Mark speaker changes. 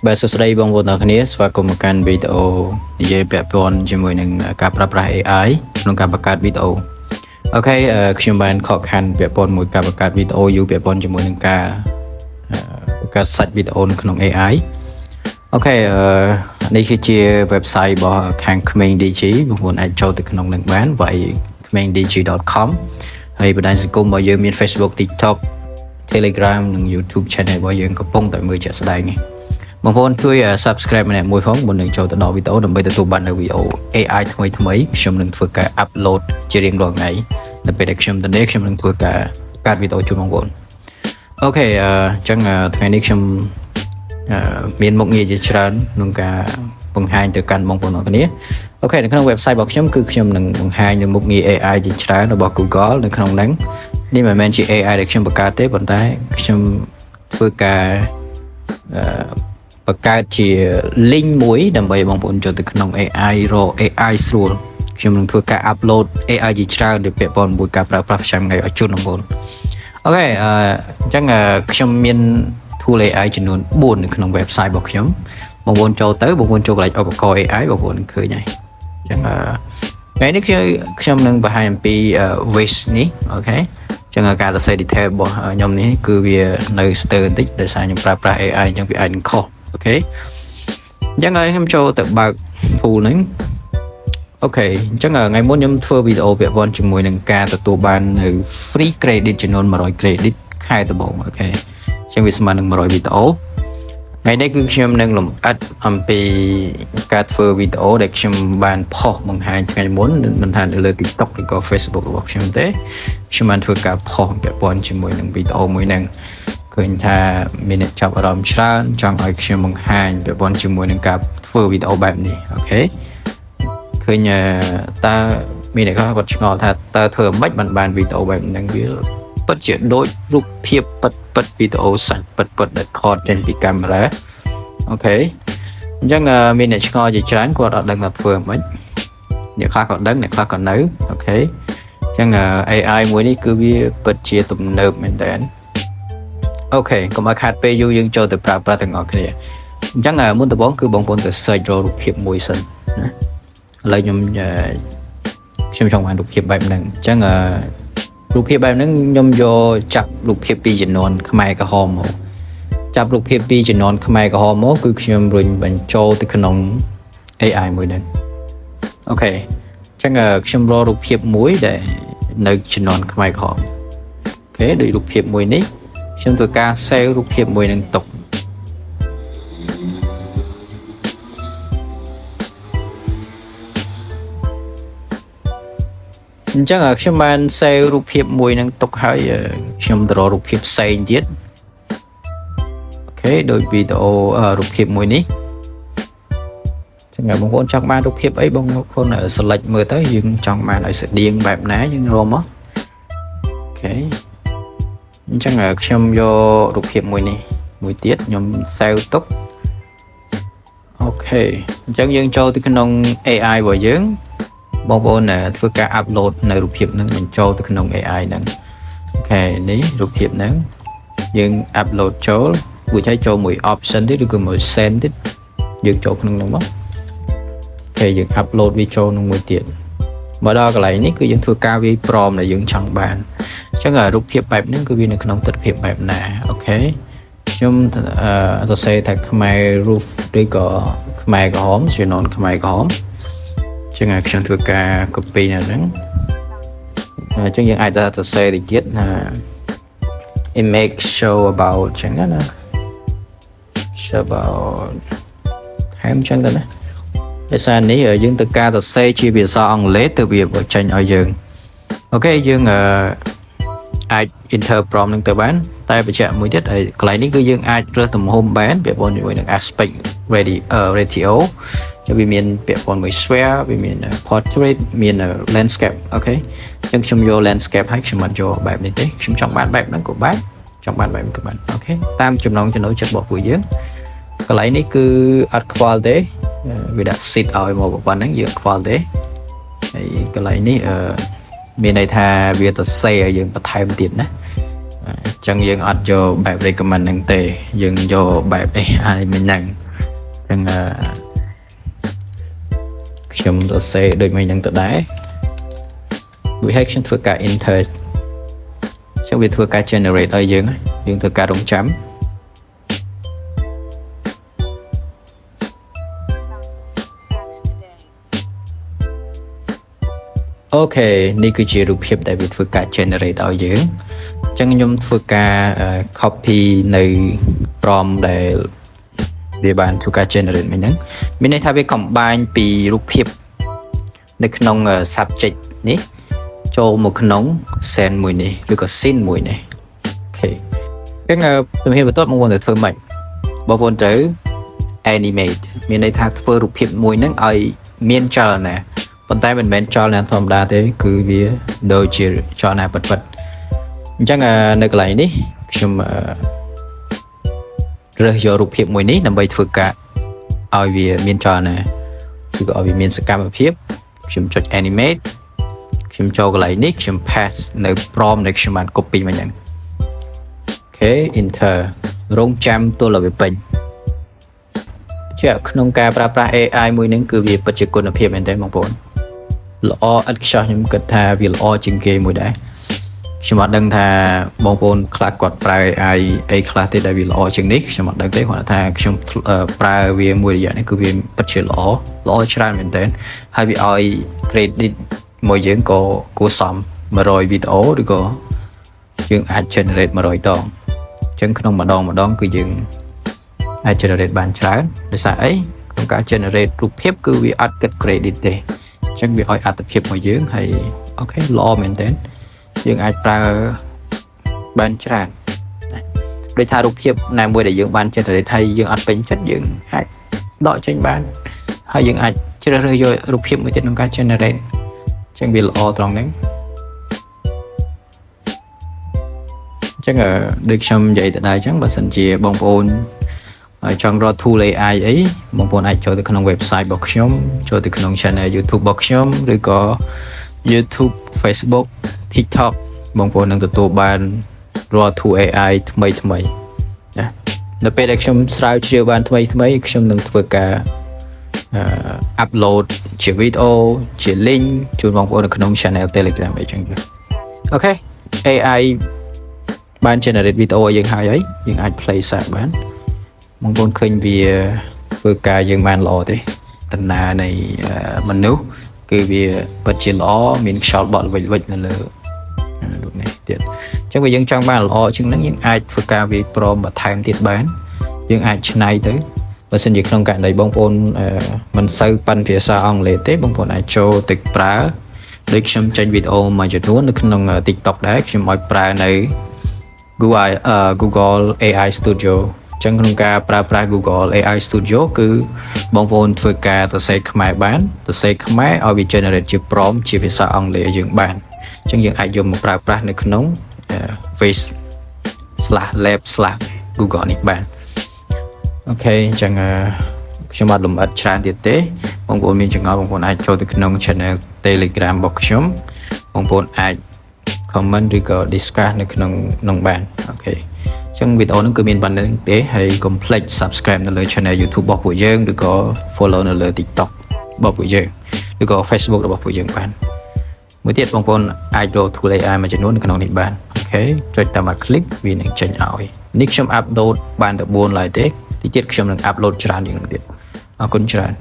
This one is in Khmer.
Speaker 1: Bài số đây bằng vốn ở khía và cùng một can video về việc bọn chỉ mới nâng các AI nâng các bạc video. Ok, khi bạn khó khăn việc bọn mỗi các bạc video yêu việc bọn chỉ mới nâng các site video nâng AI. Ok, đây khi chia website bỏ hàng Khmer Digi vốn ai cho từ nông nâng bán vậy khmerdigi.com hay bên đây sẽ cùng bao giờ miền Facebook, TikTok, Telegram nâng YouTube channel bao giờ có bông tại 10 triệu đây này. Bang phoneជួយ subscribe ម្នាក់មួយផងមុននឹងចូលទៅដល់វីដេអូដើម្បីទទួលបាននូវវីដេអូ AI ថ្មីខ្ញុំនឹងធ្វើការ upload ជារៀងរាល់ថ្ងៃនៅពេលដែលខ្ញុំទៅនេះខ្ញុំនឹងធ្វើការកាត់វីដេអូជូនបងប្អូនអូខេអញ្ចឹងថ្ងៃនេះខ្ញុំមានមុខងារជាច្រើនក្នុងការបង្ហាញទៅកាន់បងប្អូនទាំងគ្នាអូខេនៅក្នុង website របស់ខ្ញុំគឺខ្ញុំនឹងបង្ហាញនៅមុខងារ AI ជាច្រើនរបស់ Google នៅក្នុងហ្នឹងនេះមិនមែនជា AI ដែលខ្ញុំបង្កើតទេប៉ុន្តែខ្ញុំធ្វើការបង្កើតជា link មួយដើម្បីបងប្អូនចូលទៅក្នុង AI រក AI ស្រួលខ្ញុំនឹងធ្វើការ upload AI ជាច្រើនទៅពាក់ព័ន្ធមួយការប្រើប្រាស់ប្រចាំថ្ងៃឲ្យជូនបងប្អូនអូខេអញ្ចឹងខ្ញុំមាន tool AI ចំនួន4នៅក្នុង website របស់ខ្ញុំបងប្អូនចូលទៅបងប្អូនចូលកន្លែងឧបករណ៍ AI បងប្អូននឹងឃើញហើយអញ្ចឹងថ្ងៃនេះខ្ញុំនឹងបង្ហាញអំពី wish នេះអូខេចឹងការសរសេរ detail របស់ខ្ញុំនេះគឺវានៅស្ទើរបន្តិចដោយសារខ្ញុំប្រើប្រាស់ AI អញ្ចឹងវាអាចនឹងខុសអូខេអញ្ចឹងហើយខ្ញុំចូលទៅបើក tool ហ្នឹងអូខេអញ្ចឹងថ្ងៃមុនខ្ញុំធ្វើវីដេអូពាក់ព័ន្ធជាមួយនឹងការទទួលបាននៅ free credit ចំនួន100 credit ខែដំបូងអូខេអញ្ចឹងវាស្មើនឹង100វីដេអូថ្ងៃនេះគឺខ្ញុំនឹងលម្អិតអំពីការធ្វើវីដេអូដែលខ្ញុំបានផុសបង្ហាញថ្ងៃមុនមិនថានៅលើ TikTok ឬក៏ Facebook របស់ខ្ញុំទេខ្ញុំបានធ្វើការផុសពាក់ព័ន្ធជាមួយនឹងវីដេអូមួយហ្នឹងឃើញថាមានអ្នកចាប់អារម្មណ៍ច្រើនចង់ឲ្យខ្ញុំបង្ហាញពាក់ព័ន្ធជាមួយនឹងការធ្វើវីដេអូបែបនេះអូខេឃើញតើមានអ្នកគាត់ឆ្ងល់ថាតើធ្វើមិនបានវីដេអូបែបហ្នឹងវាពិតជាដូចរូបភាពពិតវីដេអូសាច់ពិតដែលថតចេញពីកាមេរ៉ាអូខេអញ្ចឹងមានអ្នកឆ្ងល់ជាច្រើនគាត់អត់ដឹងថាធ្វើមិនអ្នកខ្លះក៏ដឹងអ្នកខ្លះក៏នៅអូខេអញ្ចឹង AI មួយនេះគឺវាពិតជាទំនើបមែនតើអូខេកុំឲ្យខាតពេលយូរយើងចូលទៅប្រើប្រាស់ទាំងអស់គ្នាអញ្ចឹងមុនដំបូងគឺបងប្អូនទៅ search រករូបភាពមួយសិនណាឥឡូវខ្ញុំចង់បានរូបភាពបែបហ្នឹងអញ្ចឹងរូបភាពបែបហ្នឹងខ្ញុំយកចាប់រូបភាពពីជំនាន់ខ្មែរក្រហមមកចាប់រូបភាពពីជំនាន់ខ្មែរក្រហមមកគឺខ្ញុំរុញបញ្ចូលទៅក្នុង AI មួយហ្នឹងអូខេអញ្ចឹងខ្ញុំរករូបភាពមួយដែលនៅជំនាន់ខ្មែរក្រហមអូខេដូចរូបភាពមួយនេះខ្ញុំធ្វើការ save រូបភាពមួយនឹងទុកអញ្ចឹងខ្ញុំបាន save រូបភាពមួយនឹងទុកហើយខ្ញុំទៅរករូបភាពផ្សេងទៀតអូខេដូចវីដេអូរូបភាពមួយនេះចឹងបងប្អូនចង់បានរូបភាពអីបងប្អូន select មើលទៅយើងចង់បានឲ្យស្តៀងបែបណាយើងរកមកអូខេអញ្ចឹងខ្ញុំយករូបភាពមួយនេះមួយទៀតខ្ញុំ save ទុកអូខេអញ្ចឹងយើងចូលទៅក្នុង AI របស់យើងបងប្អូនធ្វើការ upload នៅរូបភាពហ្នឹងបញ្ចូលទៅក្នុង AI ហ្នឹងអូខេនេះរូបភាពហ្នឹងយើង upload ចូលរួចហើយចូលមួយ option ទៀតឬក៏មួយ send ទៀតយើងចូលក្នុងហ្នឹងមកអូខេយើង upload វាចូលក្នុងមួយទៀតមកដល់កន្លែងនេះគឺយើងធ្វើការវាយប្រមដែលយើងចង់បានអញ្ចឹងរូបភាពបែបហ្នឹងគឺវានៅក្នុងទិដ្ឋភាពបែបណាអូខេខ្ញុំសរសេរថាខ្មែររូបឬក៏ខ្មែរក្រហមជំនាន់ខ្មែរក្រហមចឹងខ្ញុំធ្វើការ copy នៅហ្នឹងអញ្ចឹងយើងអាចទៅសរសេរតិចទៀតថា image show about ចឹងណា show about ហើយអញ្ចឹងទៅណាដោយសារនេះយើងទៅការសរសេរជាភាសាអង់គ្លេសទៅវាចេញឲ្យយើងអូខេយើងអាច enter prompt នឹងទៅបានតែបញ្ជាក់មួយទៀតហើយកន្លែងនេះគឺយើងអាចរើសទំហំបានពាក់ព័ន្ធជាមួយនឹង aspect ratio វាមានពាក់ព័ន្ធមួយ sphere វាមាន portrait មាន landscape អូខេអញ្ចឹងខ្ញុំយក landscape ហើយខ្ញុំអត់យកបែបនេះទេខ្ញុំចង់បានបែបហ្នឹងក៏បានចង់បានបែបនេះក៏បានអូខេតាមចំណង់ចំណូលចិត្តរបស់ពួកយើងកន្លែងនេះគឺអត់ខ្វល់ទេវាដាក់ sit ឲ្យមកប៉ុណ្ណឹងយើងខ្វល់ទេហើយកន្លែងនេះមានន័យថាវាទៅ say ឲ្យយើងបន្ថែមទៀតណាអញ្ចឹងយើងអត់យកបែប recommend ហ្នឹងទេយើងយកបែប AI មិញហ្នឹង ចឹងខ្ញុំសរសេរដូចមិនហ្នឹងទៅដែរដូចឲ្យខ្ញុំធ្វើការ enter ចឹងវាធ្វើការ generate ឲ្យយើងធ្វើការរងចាំអូខេនេះគឺជារូបភាពដែលវាធ្វើការ generate ឲ្យយើងអញ្ចឹងខ្ញុំធ្វើការ copy នៅ prompt ដែលវាបានធ្វើការ generate មិញហ្នឹងមានន័យថាវា combine ពីរូបភាពនៅក្នុង subject នេះចូលមកក្នុង scene មួយនេះឬក៏ scene មួយនេះអូខេអញ្ចឹងជំហានបន្ទាប់បងប្អូនត្រូវធ្វើម៉េចបងប្អូនត្រូវ animate មានន័យថាធ្វើរូបភាពមួយហ្នឹងឲ្យមានចលនាប៉ុន្តែមិនមែនចលនាធម្មតាទេគឺវាដូចជាចលនាពិតៗអញ្ចឹងនៅកន្លែងនេះខ្ញុំរើសយករូបភាពមួយនេះដើម្បីធ្វើការឲ្យវាមានចលនាឬក៏ឲ្យវាមានសកម្មភាពខ្ញុំចុច animate ខ្ញុំចូលកន្លែងនេះខ្ញុំ paste នៅ prompt ដែលខ្ញុំបាន copy មកហ្នឹងអូខេ enter រងចាំទល់ឲ្យវាពេញជាក្នុងការប្រើប្រាស់ AI មួយហ្នឹងគឺវាពិតជាគុណភាពមែនទេបងប្អូនល្អឥតខ្ចោះខ្ញុំគិតថាវាល្អជាងគេមួយដែរខ្ញុំអត់ដឹងថាបងប្អូនខ្លះគាត់ប្រើ AI អីខ្លះទេដែលវាល្អជាងនេះខ្ញុំអត់ដឹងទេគាត់ថាខ្ញុំប្រើវាមួយរយៈនេះគឺវាពិតជាល្អច្រើនមែនទែនហើយវាឲ្យ credit មួយយើងក៏គួរសម100វីដេអូឬក៏យើងអាច generate 100ដងអញ្ចឹងក្នុងម្ដងគឺយើងអាច generate បានច្រើនដោយសារអីក្នុងការ generate រូបភាពគឺវាអត់គិត credit ទេអញ្ចឹងវាឲ្យអត្ថភាពមកយើងហើយអូខេល្អមែនទែនយើងអាចប្រើបានច្រើនដូចថារូបភាពណាមួយដែលយើងបាន generate ហើយយើងអត់ពេញចិត្តយើងអាចដកចេញបានហើយយើងអាចជ្រើសរើសយករូបភាពមួយទៀតក្នុងការ generate អញ្ចឹងវាល្អត្រង់ហ្នឹងអញ្ចឹងដូចខ្ញុំនិយាយទៅដែរអញ្ចឹងបើសិនជាបងប្អូនចង់រក tool AI អីបងប្អូនអាចចូលទៅក្នុង website របស់ខ្ញុំចូលទៅក្នុង channel YouTube របស់ខ្ញុំឬក៏ YouTube Facebook TikTok បងប្អូននឹងទទួលបានរាល់ tool AI ថ្មីណានៅពេលដែលខ្ញុំស្រាវជ្រាវបានថ្មីខ្ញុំនឹងធ្វើការupload ជាវីដេអូជា link ជូនបងប្អូននៅក្នុង channel Telegram អីចឹងអូខេ AI បាន generate វីដេអូឲ្យយើងហើយយើងអាច play សាកបានបងប្អូនឃើញវាធ្វើការយើងបានល្អទេដំណើរនៃមនុស្សគឺវាពិតជាល្អមានខ្យល់បក់វិចនៅលើដូចនេះទៀតអញ្ចឹងបើយើងចង់បានល្អជាងហ្នឹងយើងអាចធ្វើការវាព្រមបន្ថែមទៀតបានយើងអាចច្នៃទៅបើសិនជាក្នុងករណីបងប្អូនមិនសូវប៉ិនភាសាអង់គ្លេសទេបងប្អូនអាចចូលទៅប្រើដូចខ្ញុំចេញវីដេអូមួយចំនួននៅក្នុង TikTok ដែរខ្ញុំឲ្យប្រើនៅ Google AI Studio ចឹងក្នុងការប្រើប្រាស់ Google AI Studio គឺបងប្អូនធ្វើការសរសេរខ្មែរបានសរសេរខ្មែរឲ្យវា generate ជា prompt ជាភាសាអង់គ្លេសយើងបានអញ្ចឹងយើងអាចយកមកប្រើប្រាស់នៅក្នុង face/lab/google នេះបានអូខេអញ្ចឹងខ្ញុំអត់លម្អិតច្រើនទៀតទេបងប្អូនមានចង្អុលបងប្អូនអាចចូលទៅក្នុង channel Telegram របស់ខ្ញុំបងប្អូនអាច comment ឬក៏ discuss នៅក្នុងនោះបានអូខេអញ្ចឹងវីដេអូហ្នឹងគឺមានប៉ុណ្្នឹងទេហើយកុំភ្លេច subscribe នៅលើ channel YouTube របស់ពួកយើងឬក៏ follow នៅលើ TikTok របស់ពួកយើងឬក៏ Facebook របស់ពួកយើងបានមួយទៀតបងប្អូនអាចរក tool AI មួយចំនួននៅក្នុងនេះបានអូខេចុចតាមមក click វានឹងចេញឲ្យនេះខ្ញុំ upload បានតែ4ឡើយទេតិចទៀតខ្ញុំនឹង upload ច្រើនជាងនេះទៀតអរគុណច្រើន